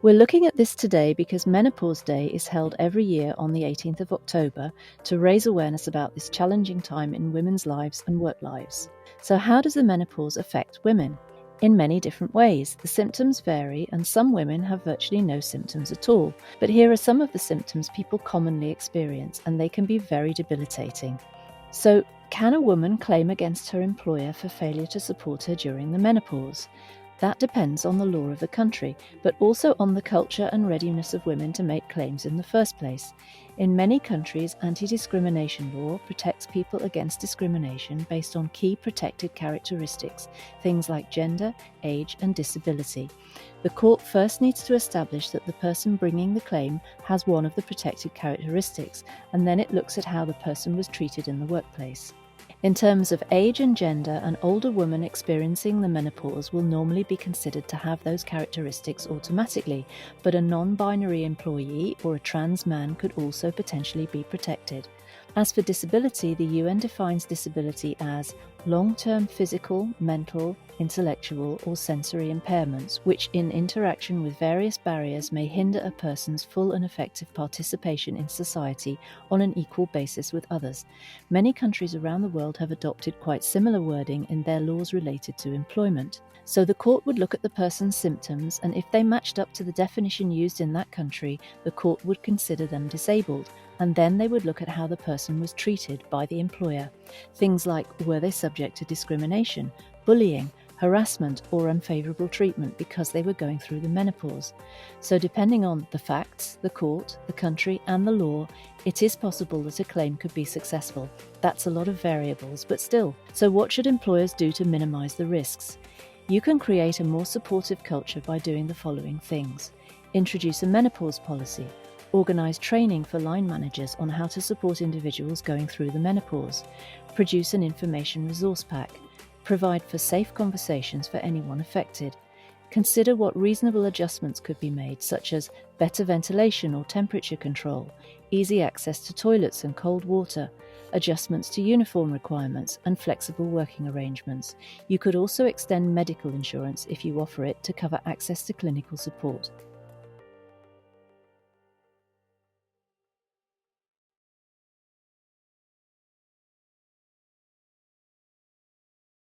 We're looking at this today because Menopause Day is held every year on the 18th of October to raise awareness about this challenging time in women's lives and work lives. So how does the menopause affect women? In many different ways. The symptoms vary, and some women have virtually no symptoms at all. But here are some of the symptoms people commonly experience, and they can be very debilitating. So, can a woman claim against her employer for failure to support her during the menopause? That depends on the law of the country, but also on the culture and readiness of women to make claims in the first place. In many countries, anti-discrimination law protects people against discrimination based on key protected characteristics, things like gender, age, and disability. The court first needs to establish that the person bringing the claim has one of the protected characteristics, and then it looks at how the person was treated in the workplace. In terms of age and gender, an older woman experiencing the menopause will normally be considered to have those characteristics automatically, but a non-binary employee or a trans man could also potentially be protected. As for disability, the UN defines disability as long-term physical, mental, intellectual, or sensory impairments, which in interaction with various barriers may hinder a person's full and effective participation in society on an equal basis with others. Many countries around the world have adopted quite similar wording in their laws related to employment. So the court would look at the person's symptoms, and if they matched up to the definition used in that country, the court would consider them disabled, and then they would look at how the person was treated by the employer. Things like, were they subject to discrimination, bullying, harassment, or unfavourable treatment because they were going through the menopause. So depending on the facts, the court, the country, and the law, it is possible that a claim could be successful. That's a lot of variables, but still. So what should employers do to minimise the risks? You can create a more supportive culture by doing the following things. Introduce a menopause policy. Organise training for line managers on how to support individuals going through the menopause. Produce an information resource pack. Provide for safe conversations for anyone affected. Consider what reasonable adjustments could be made, such as better ventilation or temperature control, easy access to toilets and cold water, adjustments to uniform requirements, and flexible working arrangements. You could also extend medical insurance if you offer it to cover access to clinical support.